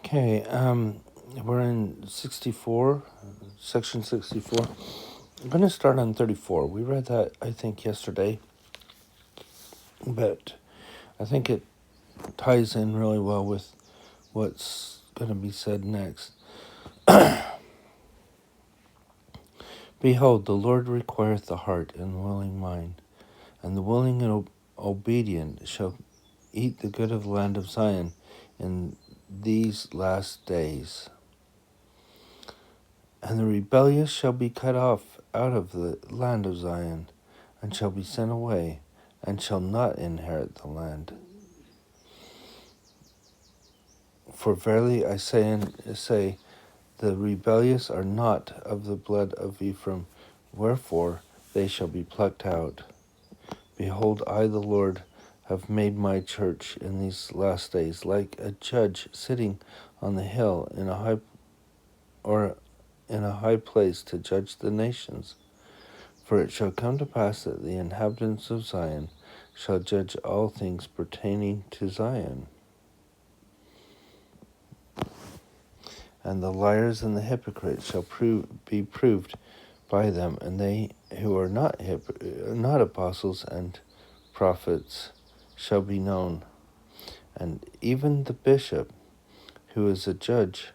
Okay, we're in 64, section 64. I'm going to start on 34. We read that, I think, yesterday, but I think it ties in really well with what's going to be said next. Behold, the Lord requireth the heart and willing mind, and the willing and obedient shall eat the good of the land of Zion in these last days. And the rebellious shall be cut off out of the land of Zion, and shall be sent away, and shall not inherit the land. For verily I say, the rebellious are not of the blood of Ephraim, wherefore they shall be plucked out. Behold, I the Lord have made my church in these last days like a judge sitting on the hill in a high place to judge the nations. For it shall come to pass that the inhabitants of Zion shall judge all things pertaining to Zion. And the liars and the hypocrites shall be proved by them, and they who are not apostles and prophets shall be known. And even the bishop, who is a judge,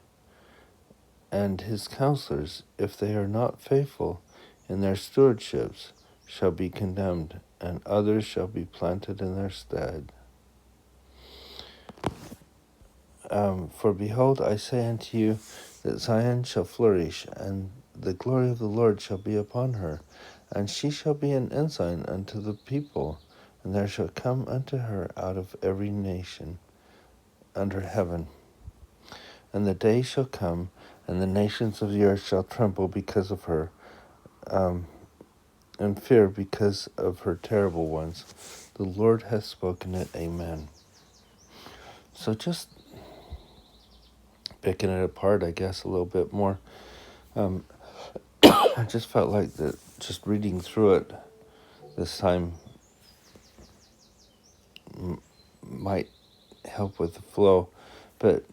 and his counselors, if they are not faithful in their stewardships, shall be condemned, and others shall be planted in their stead. For behold, I say unto you, that Zion shall flourish, and the glory of the Lord shall be upon her, and she shall be an ensign unto the people, and there shall come unto her out of every nation under heaven. And the day shall come, and the nations of the earth shall tremble because of her, and fear because of her terrible ones. The Lord hath spoken it. Amen. So just picking it apart, I guess, a little bit more. I just felt like that just reading through it this time might help with the flow. But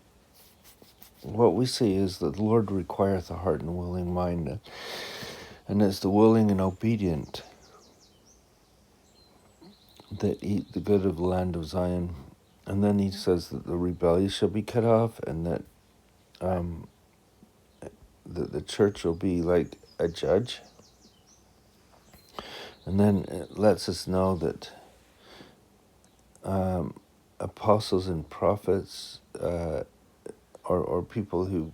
what we see is that the Lord requireth a heart and a willing mind, and it's the willing and obedient that eat the good of the land of Zion. And then he says that the rebellious shall be cut off, and that the church will be like a judge. And then it lets us know that apostles and prophets, or people who,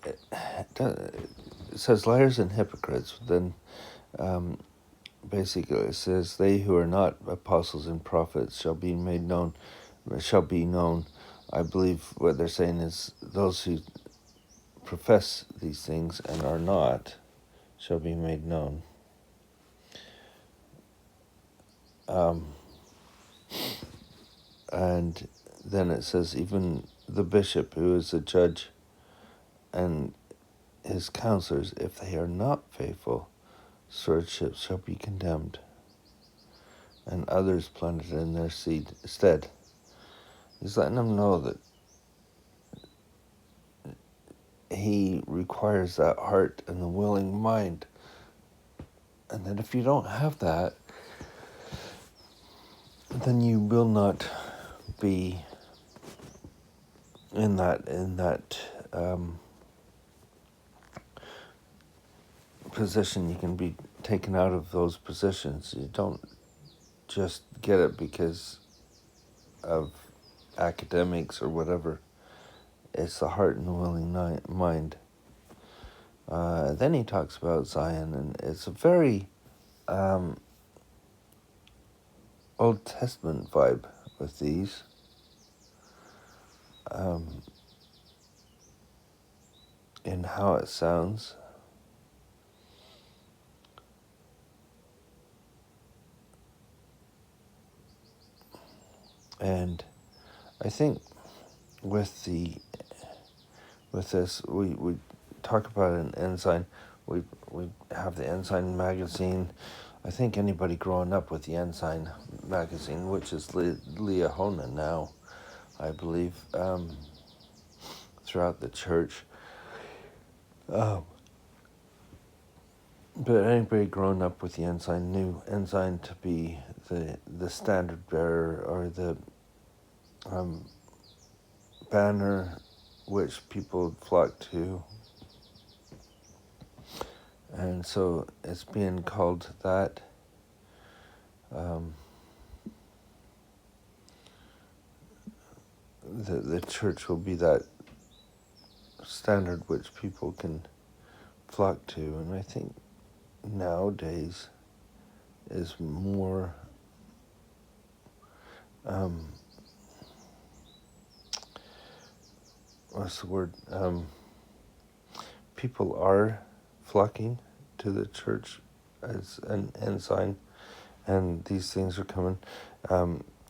it says liars and hypocrites, then basically it says they who are not apostles and prophets shall be known. I believe what they're saying is those who profess these things and are not shall be made known. And then it says even the bishop who is a judge and his counselors, if they are not faithful, stewardship shall be condemned, and others planted in their stead. He's letting them know that he requires that heart and the willing mind, and that if you don't have that, then you will not be in that position. You can be taken out of those positions. You don't just get it because of academics or whatever. It's the heart and the willing mind. Then he talks about Zion, and it's a very Old Testament vibe with these. In how it sounds. And I think with this, we talk about an Ensign. We have the Ensign magazine. I think anybody growing up with the Ensign magazine, which is Leah Hona now, I believe, throughout the church. But anybody growing up with the Ensign knew Ensign to be the standard bearer, or the banner which people flock to. And so it's being called that. The church will be that standard which people can flock to. And I think nowadays is more what's the word? People are flocking to the church as an ensign, and these things are coming.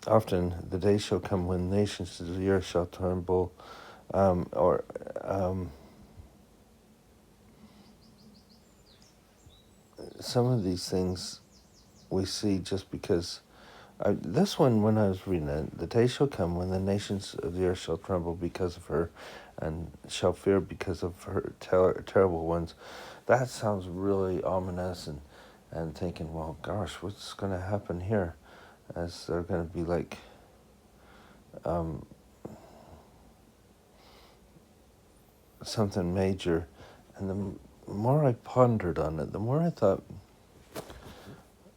Often the day shall come when nations of the earth shall tremble, some of these things we see just because. This one, when I was reading it, the day shall come when the nations of the earth shall tremble because of her, and shall fear because of her terrible ones. That sounds really ominous, and thinking, well, gosh, what's going to happen here? As they're going to be like something major. And the more I pondered on it, the more I thought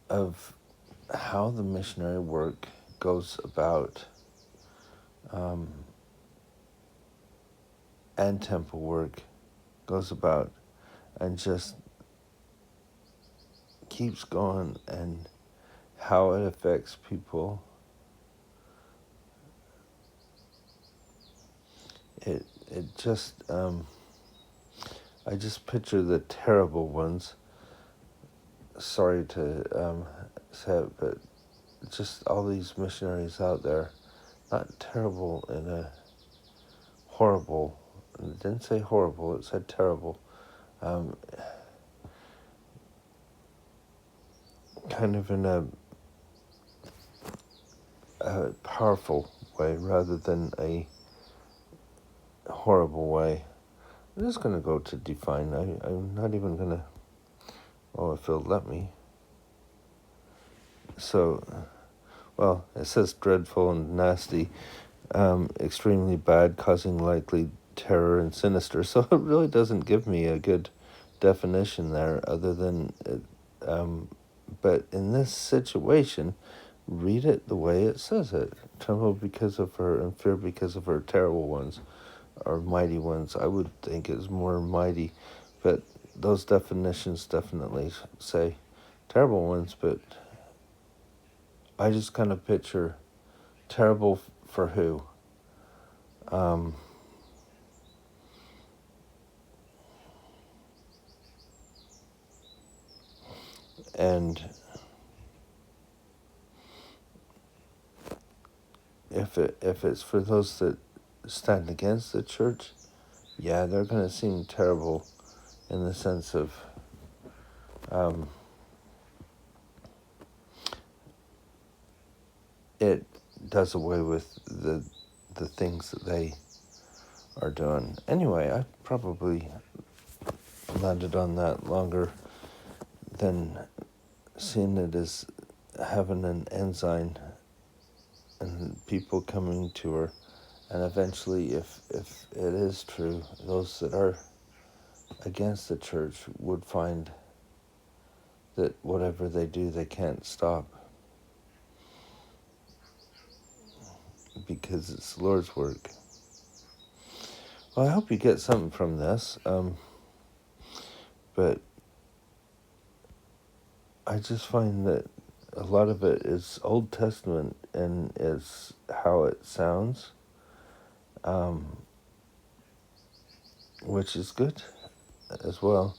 of how the missionary work goes about, and temple work goes about, and just keeps going, and how it affects people. It just I just picture the terrible ones. Sorry to say it, but just all these missionaries out there, not terrible in a horrible. It didn't say horrible, it said terrible. Kind of in a powerful way rather than a horrible way. I'm just going to go to define. I'm not even going to, if it'll let me. So, well, it says dreadful and nasty, extremely bad, causing likely terror and sinister. So it really doesn't give me a good definition there, other than, but in this situation, read it the way it says it. Tremble because of her and fear because of her terrible ones, or mighty ones. I would think it's more mighty, but those definitions definitely say terrible ones, but I just kind of picture terrible for who? And if it's for those that stand against the church, yeah, they're going to seem terrible in the sense of it does away with the things that they are doing. Anyway, I probably landed on that longer than seeing it as having an ensign and people coming to her. And eventually, if it is true, those that are against the church would find that whatever they do, they can't stop, because it's the Lord's work. Well, I hope you get something from this, but I just find that a lot of it is Old Testament, and it's how it sounds, which is good as well.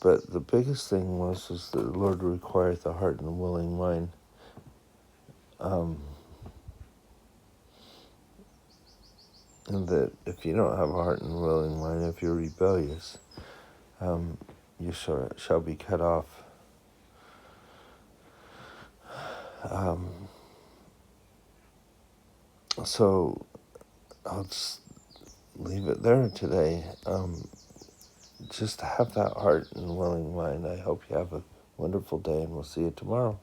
But the biggest thing was that the Lord requireth a heart and a willing mind. And that if you don't have a heart and a willing mind, if you're rebellious, you shall be cut off. So I'll just leave it there today. Just have that heart and willing mind. I hope you have a wonderful day, and we'll see you tomorrow.